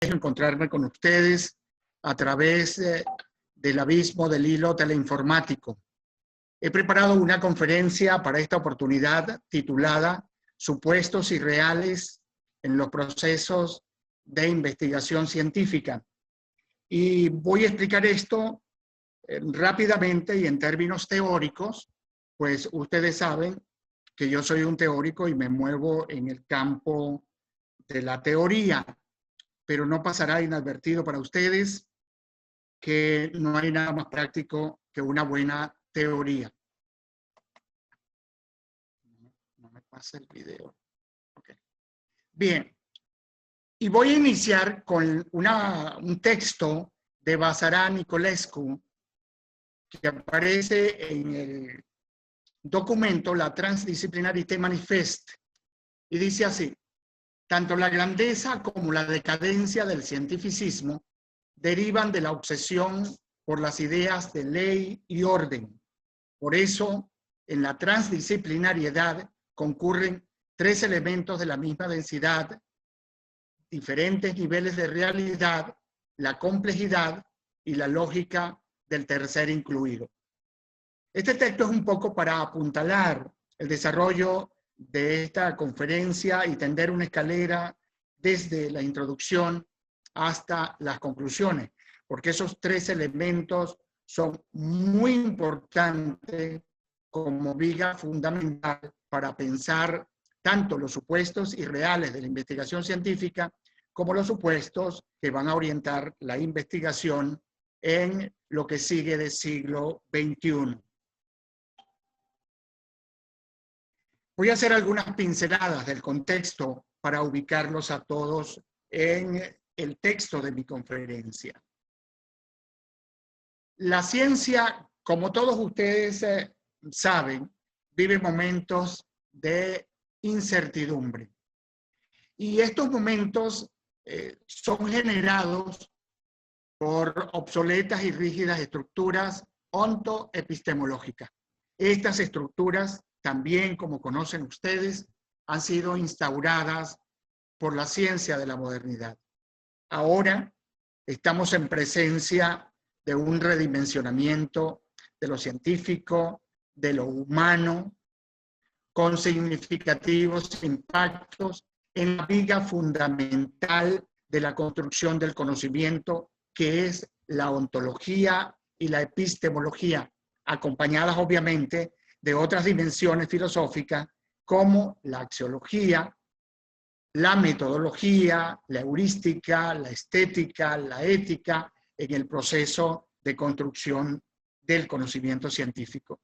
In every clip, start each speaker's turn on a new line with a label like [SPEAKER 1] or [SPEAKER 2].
[SPEAKER 1] encontrarme con ustedes a través del abismo del hilo teleinformático. He preparado una conferencia para esta oportunidad titulada Supuestos irreales en los procesos de investigación científica. Y voy a explicar esto rápidamente y en términos teóricos, pues ustedes saben que yo soy un teórico y me muevo en el campo de la teoría, pero no pasará inadvertido para ustedes que no hay nada más práctico que una buena teoría. No me pasa el video. Okay. Bien, y voy a iniciar con un texto de Basarán Nicolescu que aparece en el documento La Transdisciplinarité Manifeste, y dice así: tanto la grandeza como la decadencia del cientificismo derivan de la obsesión por las ideas de ley y orden. Por eso, en la transdisciplinariedad concurren tres elementos de la misma densidad, diferentes niveles de realidad, la complejidad y la lógica del tercer incluido. Este texto es un poco para apuntalar el desarrollo de esta conferencia y tender una escalera desde la introducción hasta las conclusiones, porque esos tres elementos son muy importantes como viga fundamental para pensar tanto los supuestos irreales de la investigación científica como los supuestos que van a orientar la investigación en lo que sigue del siglo XXI. Voy a hacer algunas pinceladas del contexto para ubicarlos a todos en el texto de mi conferencia. La ciencia, como todos ustedes saben, vive momentos de incertidumbre. Y estos momentos son generados por obsoletas y rígidas estructuras ontoepistemológicas. Estas estructuras, también como conocen ustedes, han sido instauradas por la ciencia de la modernidad. Ahora estamos en presencia de un redimensionamiento de lo científico, de lo humano, con significativos impactos en la viga fundamental de la construcción del conocimiento, que es la ontología y la epistemología, acompañadas obviamente de otras dimensiones filosóficas como la axiología, la metodología, la heurística, la estética, la ética, en el proceso de construcción del conocimiento científico.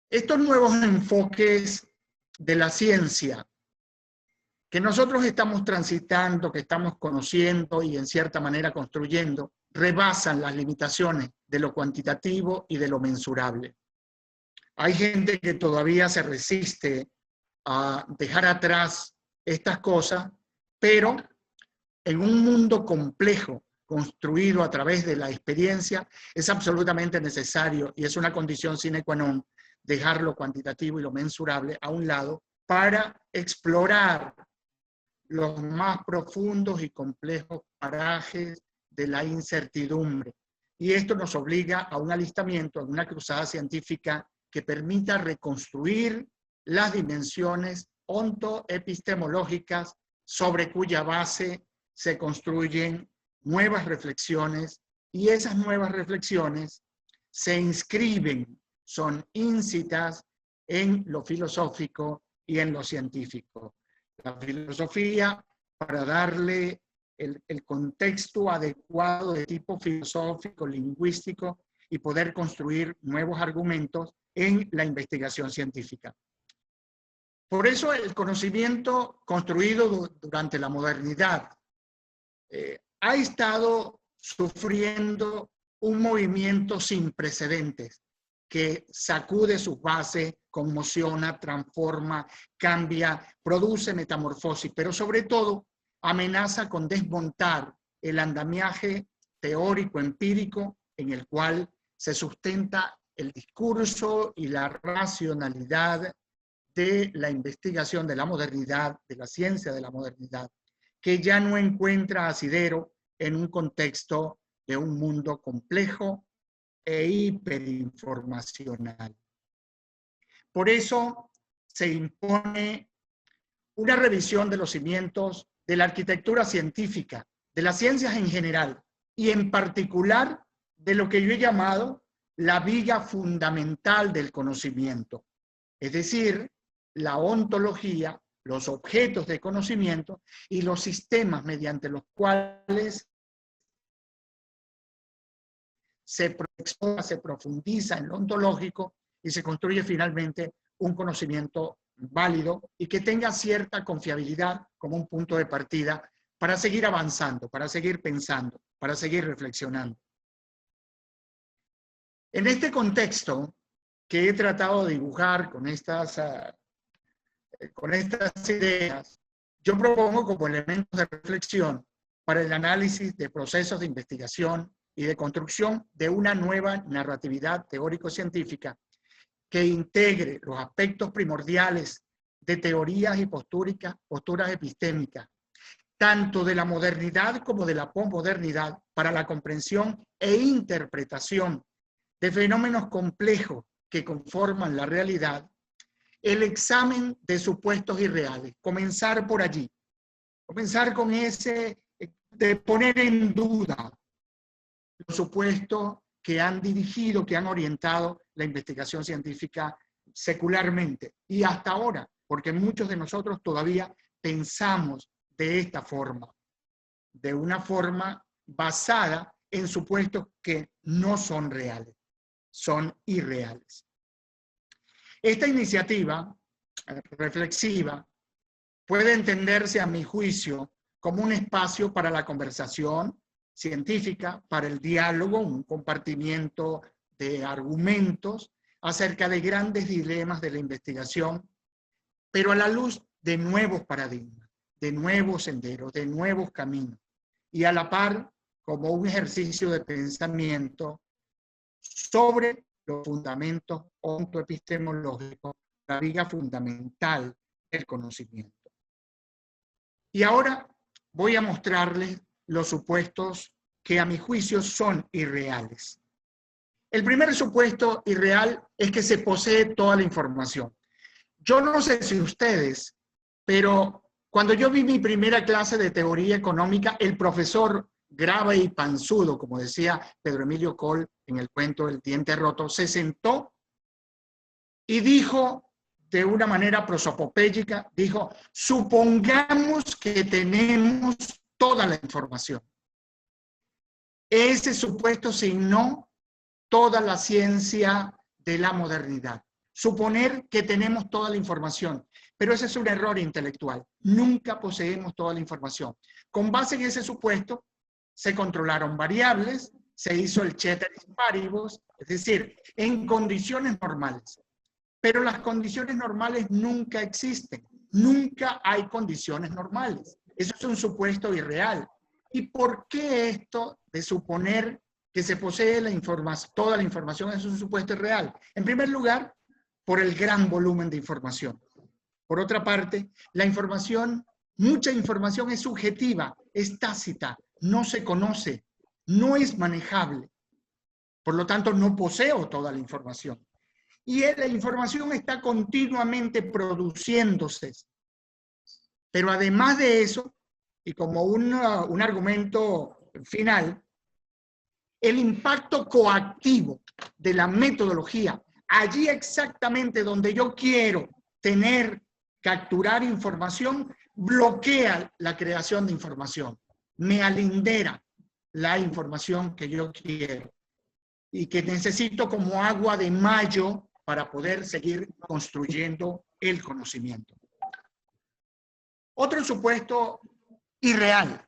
[SPEAKER 1] Estos nuevos enfoques de la ciencia que nosotros estamos transitando, que estamos conociendo y en cierta manera construyendo, rebasan las limitaciones de lo cuantitativo y de lo mensurable. Hay gente que todavía se resiste a dejar atrás estas cosas, pero en un mundo complejo, construido a través de la experiencia, es absolutamente necesario y es una condición sine qua non dejar lo cuantitativo y lo mensurable a un lado para explorar los más profundos y complejos parajes de la incertidumbre. Y esto nos obliga a un alistamiento, a una cruzada científica que permita reconstruir las dimensiones ontoepistemológicas sobre cuya base se construyen nuevas reflexiones, y esas nuevas reflexiones se inscriben, son íncitas en lo filosófico y en lo científico. La filosofía, para darle el contexto adecuado de tipo filosófico, lingüístico, y poder construir nuevos argumentos en la investigación científica. Por eso el conocimiento construido durante la modernidad ha estado sufriendo un movimiento sin precedentes que sacude sus bases, conmociona, transforma, cambia, produce metamorfosis, pero sobre todo amenaza con desmontar el andamiaje teórico empírico en el cual se sustenta el discurso y la racionalidad de la investigación de la modernidad, de la ciencia de la modernidad, que ya no encuentra asidero en un contexto de un mundo complejo e hiperinformacional. Por eso se impone una revisión de los cimientos de la arquitectura científica, de las ciencias en general, y en particular de lo que yo he llamado la viga fundamental del conocimiento, es decir, la ontología, los objetos de conocimiento y los sistemas mediante los cuales se profundiza en lo ontológico y se construye finalmente un conocimiento válido y que tenga cierta confiabilidad como un punto de partida para seguir avanzando, para seguir pensando, para seguir reflexionando. En este contexto que he tratado de dibujar con estas ideas, yo propongo como elementos de reflexión para el análisis de procesos de investigación y de construcción de una nueva narratividad teórico-científica que integre los aspectos primordiales de teorías y posturas epistémicas, tanto de la modernidad como de la posmodernidad, para la comprensión e interpretación de fenómenos complejos que conforman la realidad, el examen de supuestos irreales, comenzar por allí, comenzar con ese de poner en duda los supuestos que han dirigido, que han orientado la investigación científica secularmente y hasta ahora, porque muchos de nosotros todavía pensamos de esta forma, de una forma basada en supuestos que no son reales, son irreales. Esta iniciativa reflexiva puede entenderse, a mi juicio, como un espacio para la conversación científica, para el diálogo, un compartimiento de argumentos acerca de grandes dilemas de la investigación, pero a la luz de nuevos paradigmas, de nuevos senderos, de nuevos caminos, y a la par como un ejercicio de pensamiento sobre los fundamentos ontoepistemológicos, la viga fundamental del conocimiento. Y ahora voy a mostrarles los supuestos que a mi juicio son irreales. El primer supuesto irreal es que se posee toda la información. Yo no sé si ustedes, pero cuando yo vi mi primera clase de teoría económica, el profesor grave y panzudo, como decía Pedro Emilio Coll en el cuento El diente roto, se sentó y dijo de una manera prosopopéyica, dijo: supongamos que tenemos toda la información. Ese supuesto signó toda la ciencia de la modernidad. Suponer que tenemos toda la información, pero ese es un error intelectual. Nunca poseemos toda la información. Con base en ese supuesto, se controlaron variables, se hizo el ceteris paribus, es decir, en condiciones normales. Pero las condiciones normales nunca existen. Nunca hay condiciones normales. Eso es un supuesto irreal. ¿Y por qué esto de suponer que se posee toda la información es un supuesto irreal? En primer lugar, por el gran volumen de información. Por otra parte, la información, mucha información es subjetiva, es tácita, no se conoce, no es manejable. Por lo tanto, no poseo toda la información. Y la información está continuamente produciéndose. Pero además de eso, y como un argumento final, el impacto coactivo de la metodología, allí exactamente donde yo quiero capturar información, bloquea la creación de información, me alindera la información que yo quiero y que necesito como agua de mayo para poder seguir construyendo el conocimiento. Otro supuesto irreal,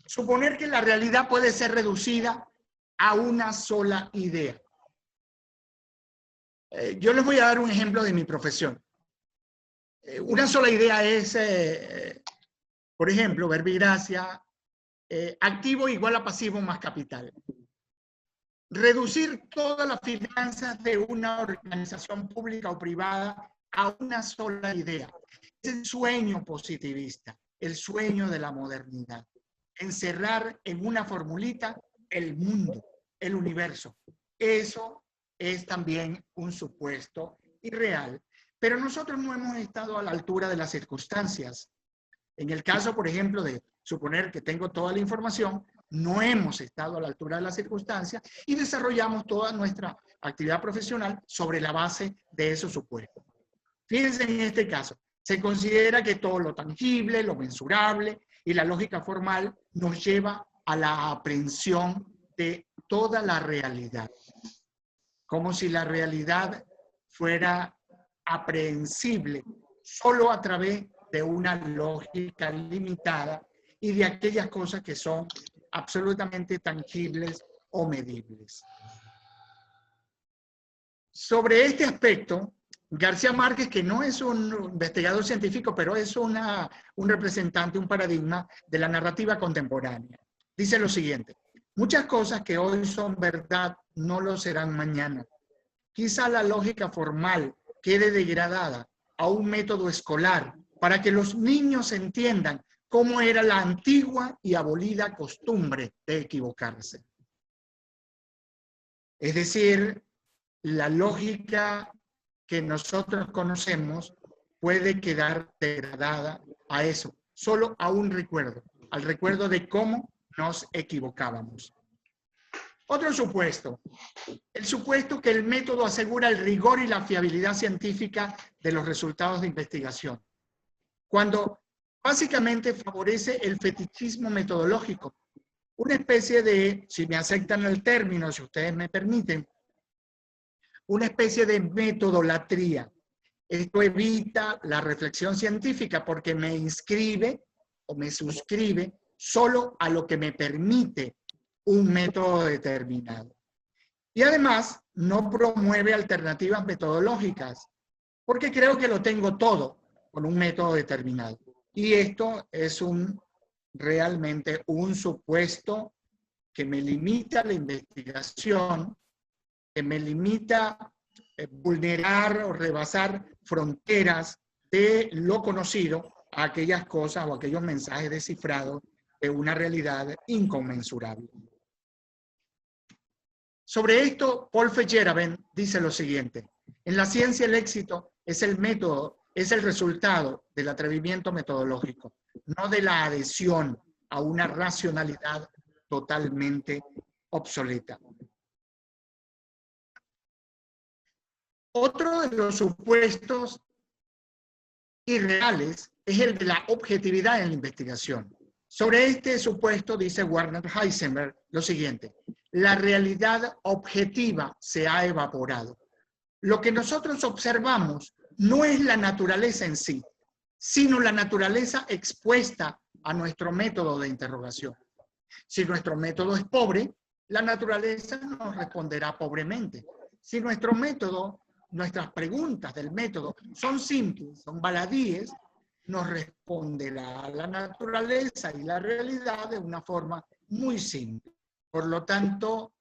[SPEAKER 1] suponer que la realidad puede ser reducida a una sola idea. Yo les voy a dar un ejemplo de mi profesión. Una sola idea es, por ejemplo, verbigracia, activo igual a pasivo más capital. Reducir todas las finanzas de una organización pública o privada a una sola idea. Es el sueño positivista. el sueño de la modernidad. Encerrar en una formulita el mundo, el universo. Eso es también un supuesto irreal, pero nosotros no hemos estado a la altura de las circunstancias. En el caso, por ejemplo, de suponer que tengo toda la información, no hemos estado a la altura de las circunstancias y desarrollamos toda nuestra actividad profesional sobre la base de esos supuestos. Fíjense en este caso, se considera que todo lo tangible, lo mensurable y la lógica formal nos lleva a la aprehensión de toda la realidad, como si la realidad fuera aprehensible solo a través de una lógica limitada y de aquellas cosas que son absolutamente tangibles o medibles. Sobre este aspecto, García Márquez, que no es un investigador científico, pero es un representante, un paradigma de la narrativa contemporánea, dice lo siguiente: muchas cosas que hoy son verdad no lo serán mañana. Quizá la lógica formal quede degradada a un método escolar para que los niños entiendan cómo era la antigua y abolida costumbre de equivocarse. Es decir, la lógica que nosotros conocemos puede quedar degradada a eso, solo a un recuerdo, al recuerdo de cómo nos equivocábamos. Otro supuesto, el supuesto que el método asegura el rigor y la fiabilidad científica de los resultados de investigación, cuando básicamente favorece el fetichismo metodológico, una especie de, si me aceptan el término, si ustedes me permiten, una especie de metodolatría. Esto evita la reflexión científica porque me inscribe o me suscribe solo a lo que me permite un método determinado. Y además no promueve alternativas metodológicas porque creo que lo tengo todo con un método determinado. Y esto es realmente un supuesto que me limita la investigación, que me limita vulnerar o rebasar fronteras de lo conocido a aquellas cosas o aquellos mensajes descifrados de una realidad inconmensurable. Sobre esto, Paul Feyerabend dice lo siguiente: en la ciencia el éxito es el método, es el resultado del atrevimiento metodológico, no de la adhesión a una racionalidad totalmente obsoleta. Otro de los supuestos irreales es el de la objetividad en la investigación. Sobre este supuesto dice Werner Heisenberg lo siguiente: la realidad objetiva se ha evaporado. Lo que nosotros observamos no es la naturaleza en sí, sino la naturaleza expuesta a nuestro método de interrogación. Si nuestro método es pobre, la naturaleza nos responderá pobremente. Si nuestro método, nuestras preguntas del método son simples, son baladíes, nos responderá la naturaleza y la realidad de una forma muy simple. Por lo tanto,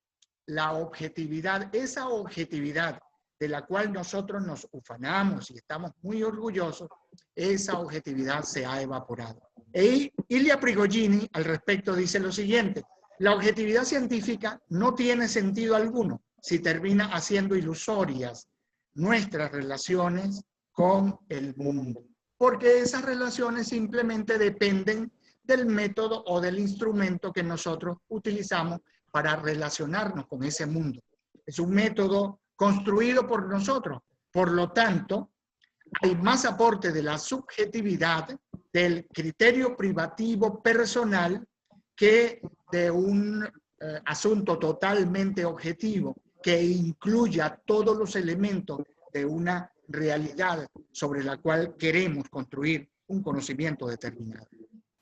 [SPEAKER 1] la objetividad, esa objetividad de la cual nosotros nos ufanamos y estamos muy orgullosos, esa objetividad se ha evaporado. Ilya Prigogine al respecto dice lo siguiente: la objetividad científica no tiene sentido alguno si termina haciendo ilusorias nuestras relaciones con el mundo, porque esas relaciones simplemente dependen del método o del instrumento que nosotros utilizamos para relacionarnos con ese mundo. Es un método construido por nosotros. Por lo tanto, hay más aporte de la subjetividad, del criterio privativo personal, que de un asunto totalmente objetivo que incluya todos los elementos de una realidad sobre la cual queremos construir un conocimiento determinado.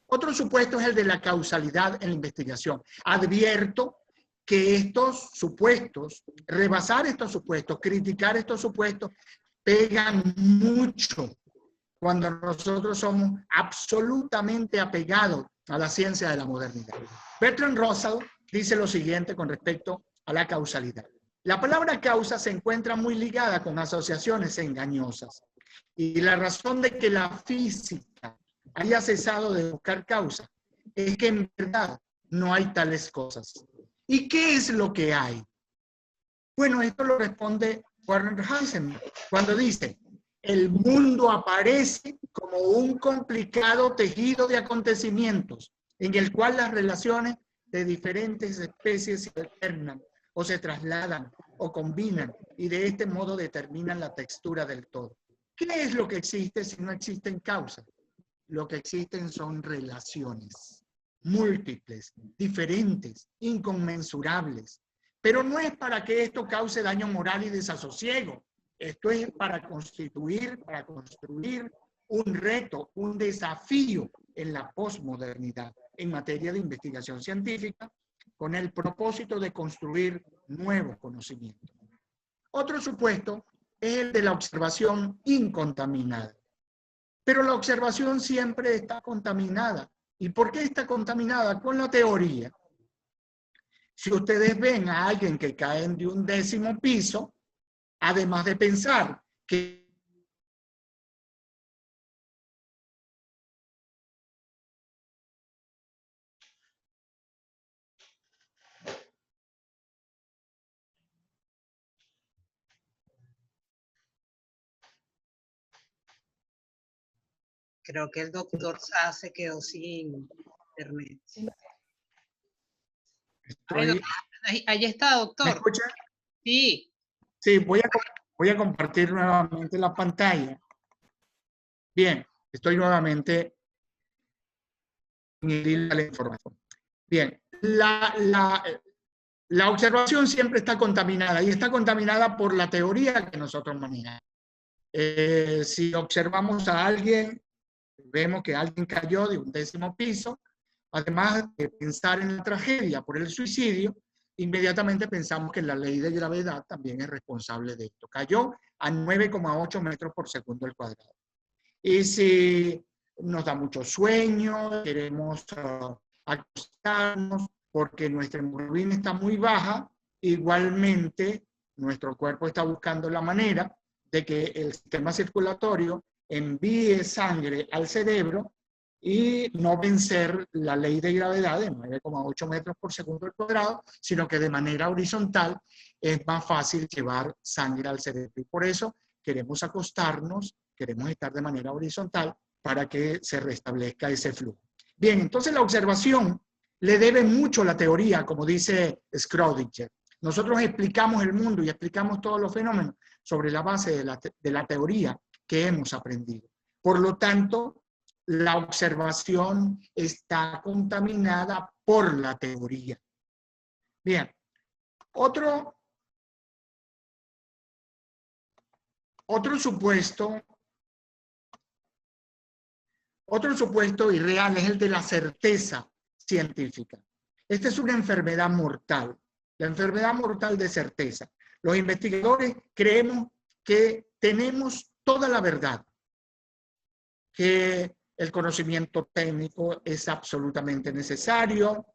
[SPEAKER 1] Otro supuesto es el de la causalidad en la investigación. Advierto que estos supuestos, rebasar estos supuestos, criticar estos supuestos, pegan mucho cuando nosotros somos absolutamente apegados a la ciencia de la modernidad. Bertrand Russell dice lo siguiente con respecto a la causalidad: la palabra causa se encuentra muy ligada con asociaciones engañosas, y la razón de que la física haya cesado de buscar causas, es que en verdad no hay tales cosas. ¿Y qué es lo que hay? Bueno, esto lo responde Werner Heisenberg cuando dice, el mundo aparece como un complicado tejido de acontecimientos en el cual las relaciones de diferentes especies se alternan o se trasladan o combinan y de este modo determinan la textura del todo. ¿Qué es lo que existe si no existen causas? Lo que existen son relaciones múltiples, diferentes, inconmensurables. Pero no es para que esto cause daño moral y desasosiego. Esto es para construir un reto, un desafío en la posmodernidad en materia de investigación científica con el propósito de construir nuevos conocimientos. Otro supuesto es el de la observación incontaminada. Pero la observación siempre está contaminada. ¿Y por qué está contaminada? Con la teoría. Si ustedes ven a alguien que cae de un 10º piso, además de pensar que
[SPEAKER 2] Creo que el doctor Sa se quedó sin internet. Ahí está, doctor.
[SPEAKER 1] ¿Me escucha?
[SPEAKER 2] Sí.
[SPEAKER 1] Sí, voy a compartir nuevamente la pantalla. Bien, estoy nuevamente en la información. Bien, la observación siempre está contaminada y está contaminada por la teoría que nosotros manejamos. Si observamos a alguien, vemos que alguien cayó de un 10º piso, además de pensar en la tragedia por el suicidio, inmediatamente pensamos que la ley de gravedad también es responsable de esto. Cayó a 9,8 metros por segundo al cuadrado. Y si nos da mucho sueño, queremos acostarnos porque nuestra hemoglobina está muy baja, igualmente nuestro cuerpo está buscando la manera de que el sistema circulatorio envíe sangre al cerebro y no vencer la ley de gravedad de 9,8 metros por segundo al cuadrado, sino que de manera horizontal es más fácil llevar sangre al cerebro. Y por eso queremos acostarnos, queremos estar de manera horizontal para que se restablezca ese flujo. Bien, entonces la observación le debe mucho a la teoría, como dice Schrödinger. Nosotros explicamos el mundo y explicamos todos los fenómenos sobre la base de la teoría que hemos aprendido. Por lo tanto, la observación está contaminada por la teoría. Bien, otro supuesto irreal es el de la certeza científica. Esta es una enfermedad mortal, la enfermedad mortal de certeza. Los investigadores creemos que tenemos toda la verdad, que el conocimiento técnico es absolutamente necesario,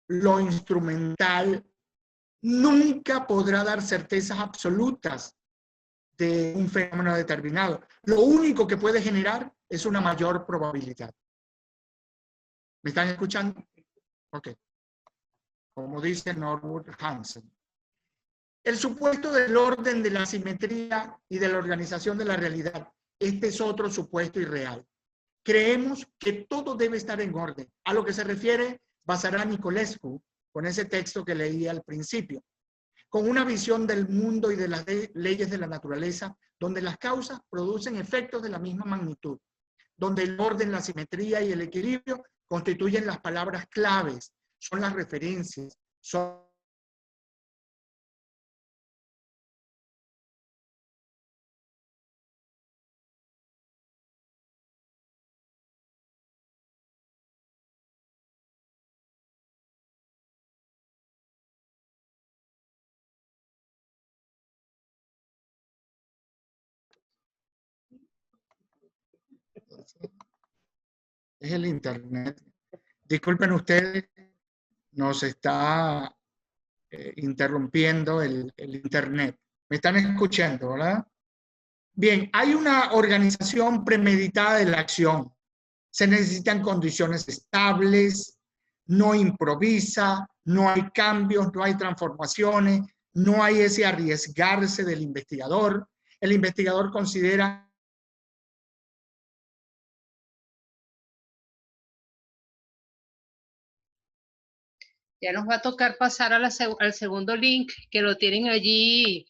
[SPEAKER 1] lo instrumental nunca podrá dar certezas absolutas de un fenómeno determinado. Lo único que puede generar es una mayor probabilidad. ¿Me están escuchando? Ok. Como dice Norwood Hansen. El supuesto del orden de la simetría y de la organización de la realidad. Este es otro supuesto irreal. Creemos que todo debe estar en orden. A lo que se refiere Basarán Nicolescu con ese texto que leí al principio, con una visión del mundo y de las leyes de la naturaleza, donde las causas producen efectos de la misma magnitud, donde el orden, la simetría y el equilibrio constituyen las palabras claves, son las referencias, son es el internet. Disculpen ustedes, nos está interrumpiendo el internet. ¿Me están escuchando, verdad? Bien, hay una organización premeditada de la acción. Se necesitan condiciones estables, no improvisa, no hay cambios, no hay transformaciones, no hay ese arriesgarse del investigador. El investigador considera
[SPEAKER 2] Ya nos va a tocar pasar a al segundo link que lo tienen allí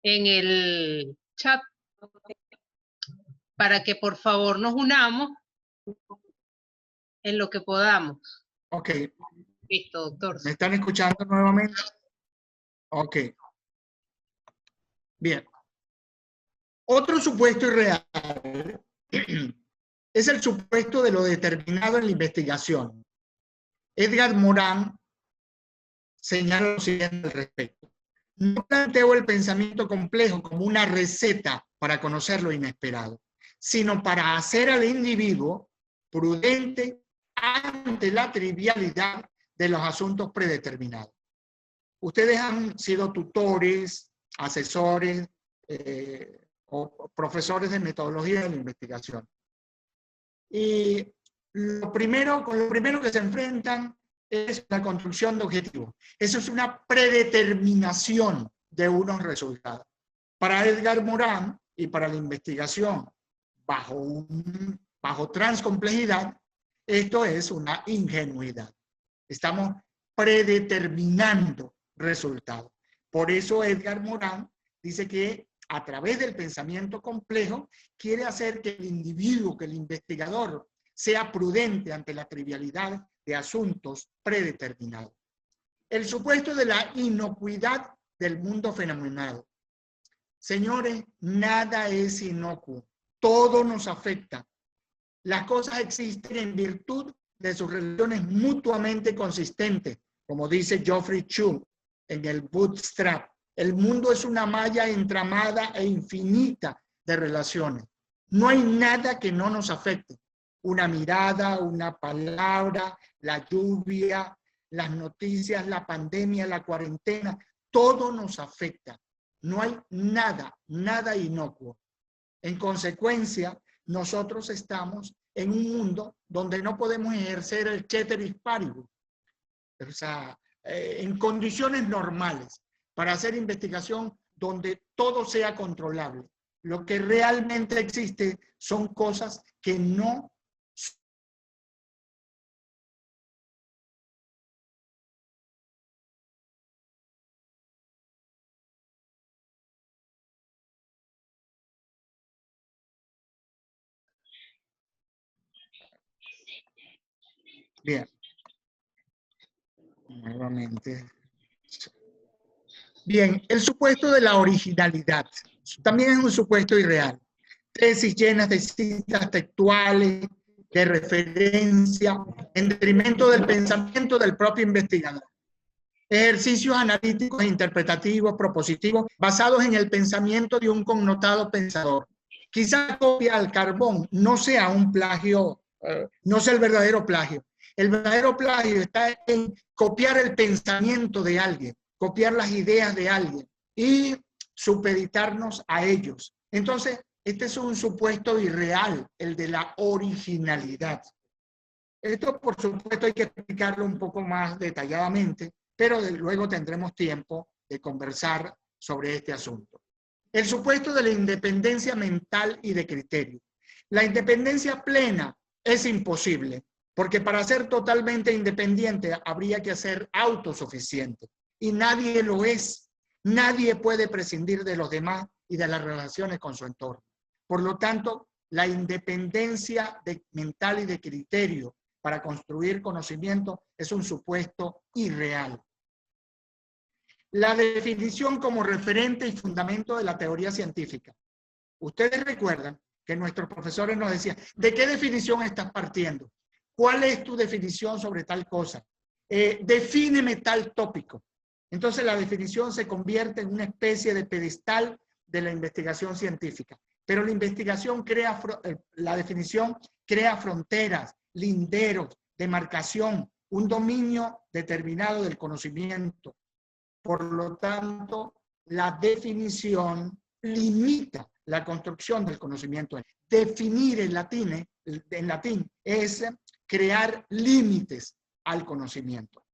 [SPEAKER 2] en el chat para que por favor nos unamos en lo que podamos.
[SPEAKER 1] Ok.
[SPEAKER 2] Listo, doctor.
[SPEAKER 1] ¿Me están escuchando nuevamente? Ok. Bien. Otro supuesto irreal es el supuesto de lo determinado en la investigación. Edgar Morin señala lo siguiente al respecto. No planteo el pensamiento complejo como una receta para conocer lo inesperado, sino para hacer al individuo prudente ante la trivialidad de los asuntos predeterminados. Ustedes han sido tutores, asesores o profesores de metodología de la investigación. Y con lo primero que se enfrentan es la construcción de objetivos. Eso es una predeterminación de unos resultados. Para Edgar Morin y para la investigación bajo transcomplejidad, esto es una ingenuidad. Estamos predeterminando resultados. Por eso Edgar Morin dice que a través del pensamiento complejo quiere hacer que el individuo, que el investigador, sea prudente ante la trivialidad de asuntos predeterminados. El supuesto de la inocuidad del mundo fenomenal. Señores, nada es inocuo. Todo nos afecta. Las cosas existen en virtud de sus relaciones mutuamente consistentes, como dice Geoffrey Chu en el Bootstrap. El mundo es una malla entramada e infinita de relaciones. No hay nada que no nos afecte. Una mirada, una palabra, la lluvia, las noticias, la pandemia, la cuarentena, todo nos afecta. No hay nada inocuo. En consecuencia, nosotros estamos en un mundo donde no podemos ejercer el ceteris paribus, o sea, en condiciones normales, para hacer investigación donde todo sea controlable. Lo que realmente existe son cosas que no bien. Nuevamente. Bien, el supuesto de la originalidad también es un supuesto irreal. Tesis llenas de citas textuales, de referencia, en detrimento del pensamiento del propio investigador. Ejercicios analíticos e interpretativos, propositivos, basados en el pensamiento de un connotado pensador. Quizá la copia al carbón no sea un plagio, no sea el verdadero plagio. El verdadero plagio está en copiar el pensamiento de alguien, copiar las ideas de alguien y supeditarnos a ellos. Entonces, este es un supuesto irreal, el de la originalidad. Esto, por supuesto, hay que explicarlo un poco más detalladamente, pero luego tendremos tiempo de conversar sobre este asunto. El supuesto de la independencia mental y de criterio. La independencia plena es imposible, porque para ser totalmente independiente habría que ser autosuficiente, y nadie lo es. Nadie puede prescindir de los demás y de las relaciones con su entorno. Por lo tanto, la independencia mental y de criterio para construir conocimiento es un supuesto irreal. La definición como referente y fundamento de la teoría científica. Ustedes recuerdan que nuestros profesores nos decían, ¿de qué definición estás partiendo? ¿Cuál es tu definición sobre tal cosa? Defíneme tal tópico. Entonces la definición se convierte en una especie de pedestal de la investigación científica. Pero la investigación la definición crea fronteras, linderos, demarcación, un dominio determinado del conocimiento. Por lo tanto, la definición limita la construcción del conocimiento. Definir en latín es crear límites al conocimiento.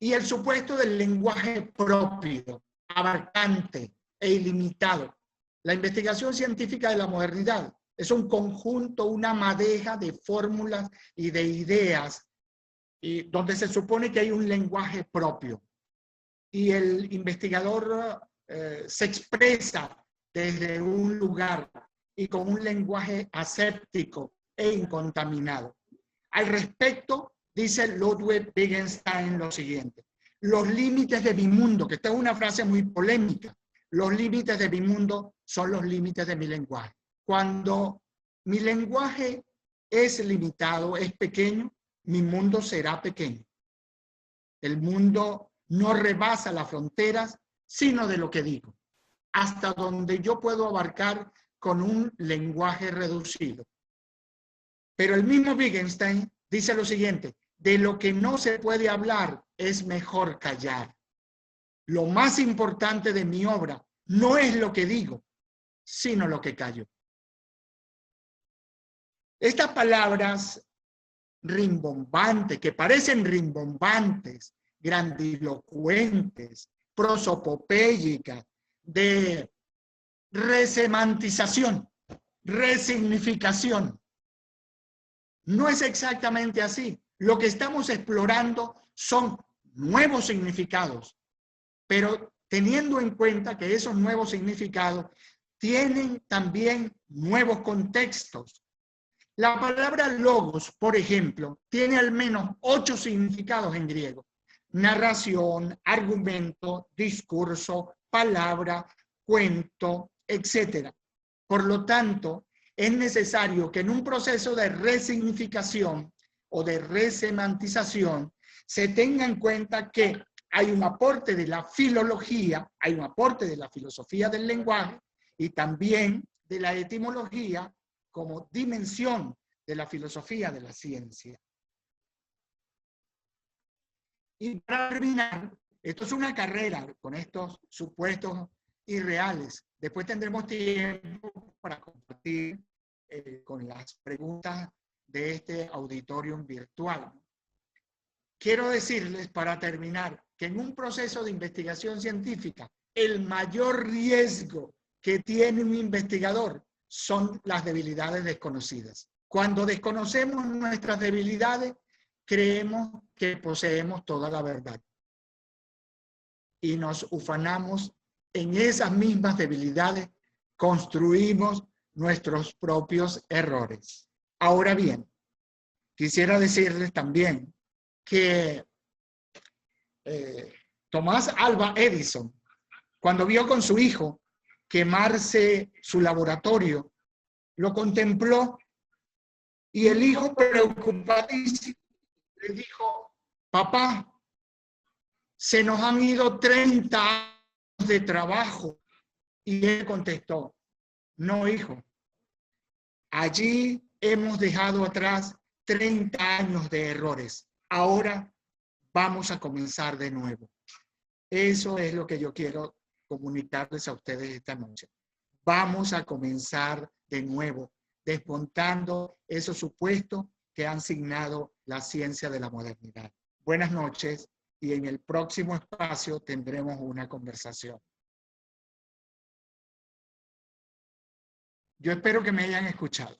[SPEAKER 1] Y el supuesto del lenguaje propio, abarcante e ilimitado. La investigación científica de la modernidad es un conjunto, una madeja de fórmulas y de ideas, y donde se supone que hay un lenguaje propio. Y el investigador se expresa desde un lugar y con un lenguaje aséptico e incontaminado. Al respecto, dice Ludwig Wittgenstein lo siguiente: los límites de mi mundo, que esta es una frase muy polémica, los límites de mi mundo son los límites de mi lenguaje. Cuando mi lenguaje es limitado, es pequeño, mi mundo será pequeño. El mundo no rebasa las fronteras, sino de lo que digo, hasta donde yo puedo abarcar con un lenguaje reducido. Pero el mismo Wittgenstein dice lo siguiente: de lo que no se puede hablar es mejor callar. Lo más importante de mi obra no es lo que digo, sino lo que callo. Estas palabras rimbombantes, que parecen rimbombantes, grandilocuentes, prosopopéyicas, de resemantización, resignificación. No es exactamente así. Lo que estamos explorando son nuevos significados, pero teniendo en cuenta que esos nuevos significados tienen también nuevos contextos. La palabra logos, por ejemplo, tiene al menos 8 significados en griego: narración, argumento, discurso, palabra, cuento, etc. Por lo tanto, es necesario que en un proceso de resignificación o de resemantización se tenga en cuenta que hay un aporte de la filología, hay un aporte de la filosofía del lenguaje y también de la etimología como dimensión de la filosofía de la ciencia. Y para terminar, esto es una carrera con estos supuestos irreales. Después tendremos tiempo para compartir con las preguntas de este auditorium virtual. Quiero decirles, para terminar, que en un proceso de investigación científica, el mayor riesgo que tiene un investigador son las debilidades desconocidas. Cuando desconocemos nuestras debilidades, creemos que poseemos toda la verdad. Y nos ufanamos en esas mismas debilidades, construimos nuestros propios errores. Ahora bien, quisiera decirles también que Tomás Alva Edison, cuando vio con su hijo quemarse su laboratorio, lo contempló y el hijo, preocupadísimo, le dijo: papá, se nos han ido 30 años de trabajo. Y él contestó: no, hijo, allí hemos dejado atrás 30 años de errores. Ahora vamos a comenzar de nuevo. Eso es lo que yo quiero comunicarles a ustedes esta noche. Vamos a comenzar de nuevo, desmontando esos supuestos que han signado la ciencia de la modernidad. Buenas noches y en el próximo espacio tendremos una conversación. Yo espero que me hayan escuchado.